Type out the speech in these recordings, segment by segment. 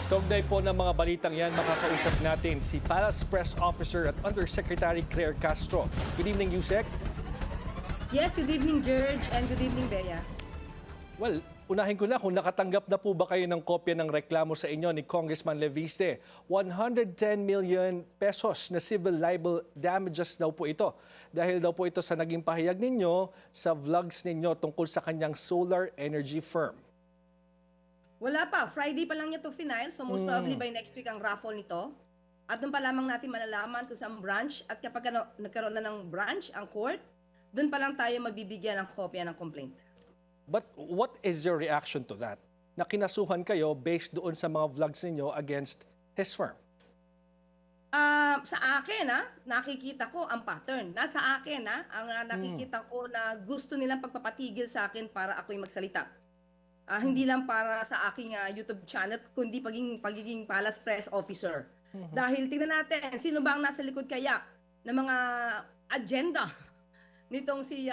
Kaugnay po ng mga balitang yan, makakausap natin si Palace Press Officer at Undersecretary Claire Castro. Good evening, Yusek. Yes, good evening, George, and good evening, Bea. Well, unahin ko na kung nakatanggap na po ba kayo ng kopya ng reklamo sa inyo ni Congressman Leviste. 110 million pesos na civil libel damages daw po ito. Dahil daw po ito sa naging pahayag ninyo sa vlogs ninyo tungkol sa kanyang solar energy firm. Wala pa, Friday pa lang niya to final, so most probably by next week ang raffle nito. At doon pa lamang natin malalaman kung saan branch, at kapag nagkaroon na ng branch ang court, doon pa lang tayo mabibigyan ng kopya ng complaint. But what is your reaction to that? Na kinasuhan kayo based doon sa mga vlogs ninyo against his firm? Sa akin, nakikita ko ang pattern. Nasa akin, ang nakikita ko na gusto nilang pagpapatigil sa akin para ako'y magsalita. Hindi lang para sa aking YouTube channel, kundi pagiging Palace Press Officer. Dahil tingnan natin, sino ba ang nasa likod kaya ng mga agenda nitong si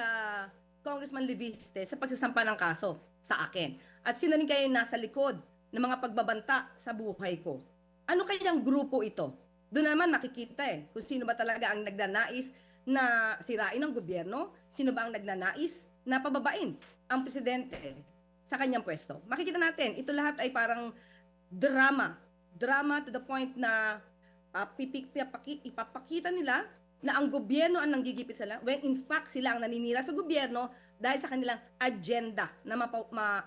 Congressman Leviste sa pagsasampa ng kaso sa akin? At sino rin kaya yung nasa likod ng mga pagbabanta sa buhay ko? Ano kayang grupo ito? Doon naman makikita kung sino ba talaga ang nagnanais na sirain ang gobyerno, sino ba ang nagnanais na pababain ang presidente sa kanyang pwesto. Makikita natin, ito lahat ay parang drama. Drama to the point na ipapakita nila na ang gobyerno ang nanggigipit sila, when in fact sila ang naninira sa gobyerno dahil sa kanilang agenda na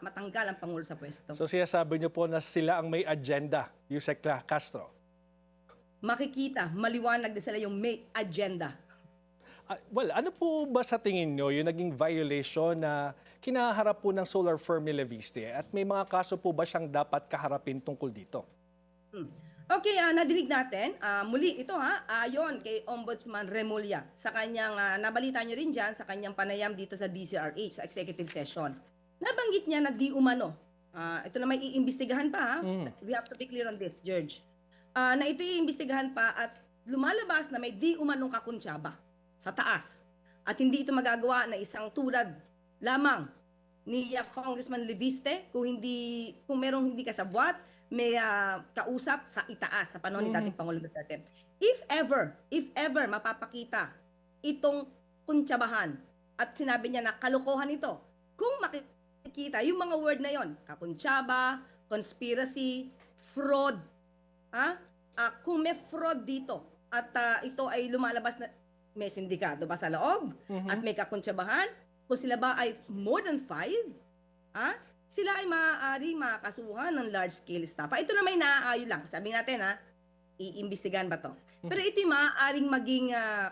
matanggal ang Pangulo sa pwesto. So sinasabi niyo po na sila ang may agenda, Yusek Castro. Makikita, maliwanag na sila yung may agenda. Well, ano po ba sa tingin nyo yung naging violation na kinaharap po ng solar firm ni Leviste? At may mga kaso po ba siyang dapat kaharapin tungkol dito? Okay, nadinig natin. Muli ito ayon kay Ombudsman Remulla sa kanyang, nabalita nyo rin dyan sa kanyang panayam dito sa DCRH, sa executive session. Nabanggit niya na di umano. Ito na may iimbestigahan pa. We have to be clear on this, George. Na ito iimbestigahan pa at lumalabas na may di umanong kakuntsaba sa taas. At hindi ito magagawa na isang tulad lamang ni Congressman Leviste kung merong hindi kasabwat, may kausap sa itaas sa panahon ni dating Pangulong Duterte. If ever mapapakita itong kuntsabahan at sinabi niya na kalokohan ito, kung makikita yung mga word na yon, kakuntsaba, conspiracy, fraud, kung may fraud dito at ito ay lumalabas na may sindikato ba sa loob at may kakuntsabahan, kung sila ba ay more than 5, sila ay maaari makakasuhan ng large-scale staff. Ito na may naaayon lang. Sabi natin, iimbestigahan ba to? Pero ito yung maaaring maging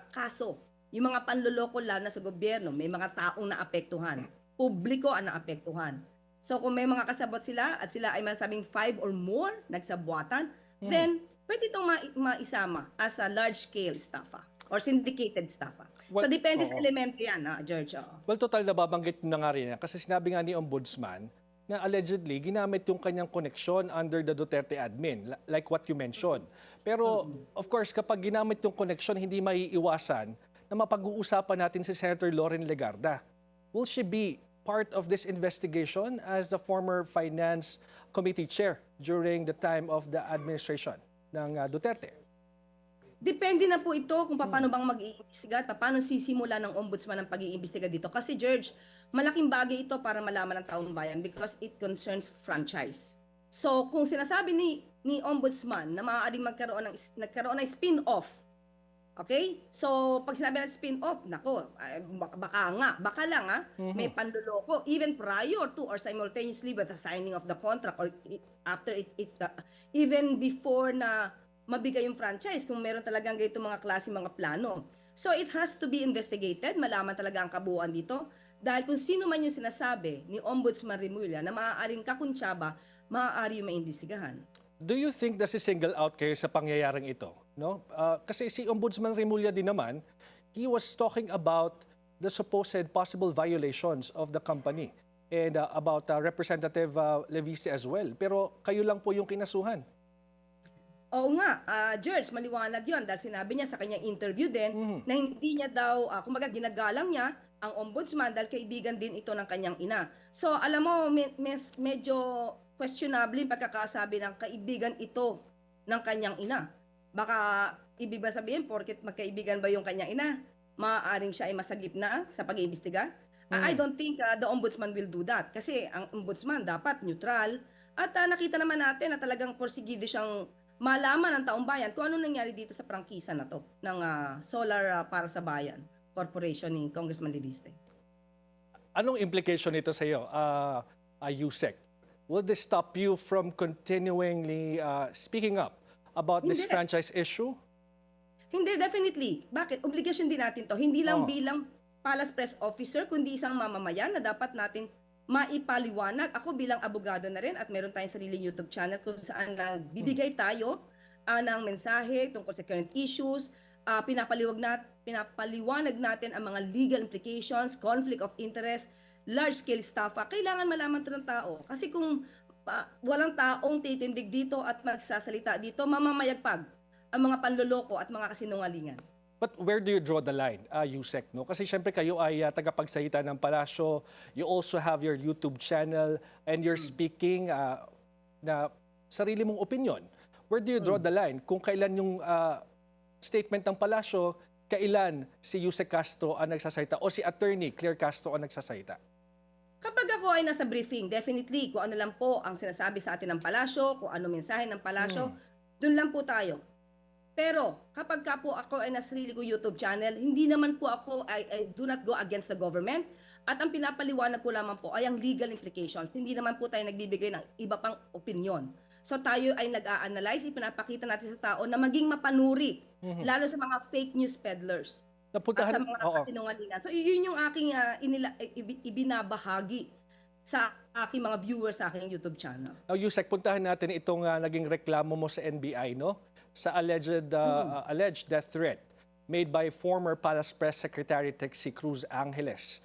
kaso. Yung mga panloloko lalo na sa gobyerno, may mga taong naapektuhan. Publiko ang naapektuhan. So kung may mga kasabot sila at sila ay masabing 5 or more nagsabuatan, then pwede itong maisama as a large-scale staff or syndicated staff. Well, so depende sa elemento yan, George. Well, total nababanggit na nga rin yan. Kasi sinabi nga ni Ombudsman na allegedly ginamit yung kanyang koneksyon under the Duterte admin, like what you mentioned. Pero of course, kapag ginamit yung koneksyon, hindi maiiwasan na mapag-uusapan natin si Senator Loren Legarda. Will she be part of this investigation as the former Finance Committee Chair during the time of the administration ng Duterte? Depende na po ito kung paano bang mag-iimbestiga at paano sisimula ng ombudsman ang pag-iimbestiga dito. Kasi George, malaking bagay ito para malaman ng taong bayan because it concerns franchise. So kung sinasabi ni ombudsman na maaaring nagkaroon ng spin-off, okay? So pag sinabi ng spin-off, nako, baka lang may panloloko even prior to or simultaneously with the signing of the contract or after even before na mabigay yung franchise kung meron talagang ganito mga klase mga plano. So it has to be investigated, malaman talaga ang kabuuan dito. Dahil kung sino man yung sinasabi ni Ombudsman Remulla na maaaring kakuntsaba, maaari yung maimbestigahan. Do you think na si-single out kayo sa pangyayaring ito? No? Kasi si Ombudsman Remulla din naman, he was talking about the supposed possible violations of the company and about Representative Leviste as well. Pero kayo lang po yung kinasuhan. Oo nga, George, maliwanag yon dahil sinabi niya sa kanyang interview din na hindi niya daw, kumbaga ginagalang niya ang ombudsman dahil kaibigan din ito ng kanyang ina. So alam mo, medyo questionable yung pagkakasabi ng kaibigan ito ng kanyang ina. Baka ibig ba sabihin, porket magkaibigan ba yung kanyang ina, maaaring siya ay masagip na sa pag-iimbestiga? I don't think the ombudsman will do that. Kasi ang ombudsman dapat neutral. At nakita naman natin na talagang porsigido siyang malaman ng taong bayan kung ano nangyari dito sa prangkisa na to ng Solar para sa Bayan Corporation ni Congressman Libiste. Anong implication nito sa iyo, Yusek? Will this stop you from continually speaking up about this Hindi. franchise issue? Hindi, definitely. Bakit? Obligasyon din natin to. Hindi lang Oh. bilang Palace Press Officer, kundi isang mamamayan na dapat natin maipaliwanag. Ako bilang abogado na rin at meron tayong sariling YouTube channel kung saan lang bibigay tayo ng mensahe tungkol sa current issues, pinapaliwanag natin ang mga legal implications, conflict of interest, large-scale staffa. Kailangan malaman ito ng tao. Kasi kung walang taong titindig dito at magsasalita dito, mamamayagpag ang mga panloloko at mga kasinungalingan. But where do you draw the line, Yusek? No? Kasi syempre kayo ay tagapagsalita ng palasyo. You also have your YouTube channel and you're speaking na sarili mong opinion. Where do you draw the line? Kung kailan yung statement ng palasyo, kailan si Yusek Castro ang nagsasalita o si Attorney Claire Castro ang nagsasalita? Kapag ako ay nasa briefing, definitely, kung ano lang po ang sinasabi sa atin ng palasyo, kung ano mensahe ng palasyo, dun lang po tayo. Pero kapag ka po ako ay nasa sarili ko YouTube channel, hindi naman po ako, I do not go against the government. At ang pinapaliwanag ko lamang po ay ang legal implications. Hindi naman po tayo nagbibigay ng iba pang opinion. So tayo ay nag-a-analyze, ipinapakita natin sa tao na maging mapanuri, lalo sa mga fake news peddlers at sa mga kasinungalingan. So yun yung aking ibinabahagi sa aking mga viewers sa aking YouTube channel. Now, Yusek, puntahan natin itong naging reklamo mo sa NBI, no? Sa alleged death threat made by former Palace Press Secretary Texie Cruz Angeles.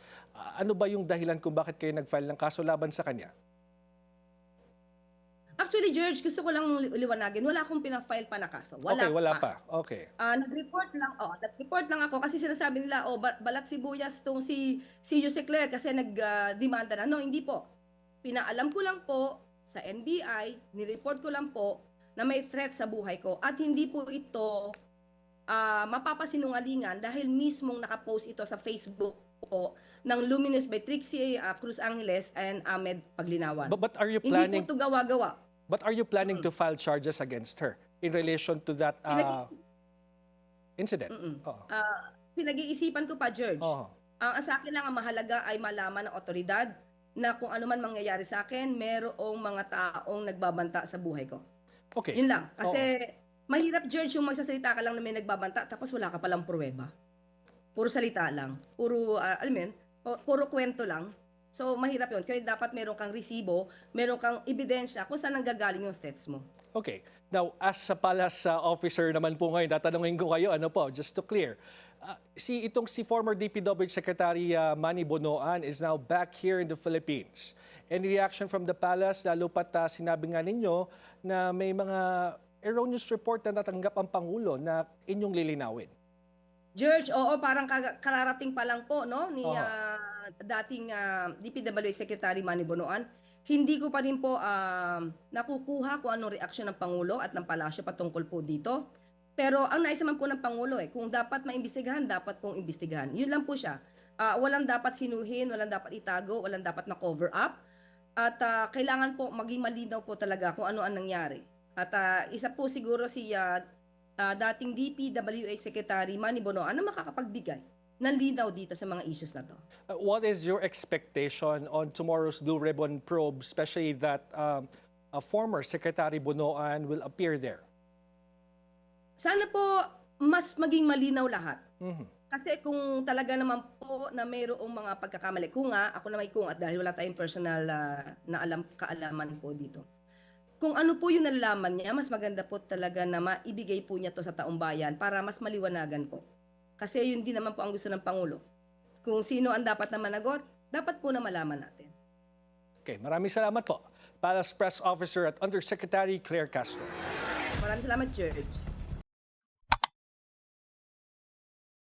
Ano ba yung dahilan kung bakit kayo nag-file ng kaso laban sa kanya? Actually, George, gusto ko lang liwanagin, wala akong pinafile pa na kaso. Wala pa. Okay. Nag-report lang ako kasi sinasabi nila, balat sibuyas tong si Jose Claire kasi nag-demanda na. No, hindi po. Pinaalam ko lang po sa NBI, nireport ko lang po na may threat sa buhay ko at hindi po ito mapapasinungalingan dahil mismong nakapost ito sa Facebook po ng Luminous by Trixie Cruz Angeles and Ahmed Paglinawan. But are you Hindi planning po ito gawa-gawa. But are you planning to file charges against her in relation to that incident? Pinag-iisipan ko pa, George. Sa akin lang ang mahalaga ay malaman ng otoridad na kung ano man mangyayari sa akin, merong mga taong nagbabanta sa buhay ko. Okay. Yun lang. Kasi mahirap, George, yung magsasalita ka lang na may nagbabanta tapos wala ka palang pruweba. Puro salita lang. Puro, puro kwento lang. So, mahirap yun. Kaya dapat meron kang resibo, meron kang ebidensya kung saan nanggagaling yung threats mo. Okay. Now, as a palace officer naman po ngayon, tatanungin ko kayo, just to clear. Si former DPWH Secretary Manny Bonoan is now back here in the Philippines. Any reaction from the palace, lalo pat sinabi nga ninyo na may mga erroneous report na natanggap ang Pangulo na inyong lilinawin? George, oo, parang kararating pa lang po no ni dating DPWH Secretary Manny Bonoan. Hindi ko pa rin po nakukuha kung anong reaksyon ng Pangulo at ng Palasyo patungkol po dito. Pero ang nais naman po ng Pangulo kung dapat maimbestigahan, dapat pong imbestigahan. Yun lang po siya. Walang dapat sinuhin, walang dapat itago, walang dapat na cover up. At kailangan po maging malinaw po talaga kung ano ang nangyari. At isa po siguro si dating DPWH Secretary Manny Bonoan na makakapagbigay ng linaw dito sa mga issues na to. What is your expectation on tomorrow's Blue Ribbon probe, especially that a former Secretary Bonoan will appear there? Sana po mas maging malinaw lahat. Kasi kung talaga naman po na mayroong mga pagkakamali, ako na may at dahil wala tayong personal na kaalaman po dito. Kung ano po yung nalalaman niya, mas maganda po talaga na maibigay po niya to sa taong bayan para mas maliwanagan po. Kasi yun din naman po ang gusto ng Pangulo. Kung sino ang dapat na managot, dapat po na malaman natin. Okay, maraming salamat po. Palace Press Officer at Undersecretary Claire Castro. Maraming salamat, George.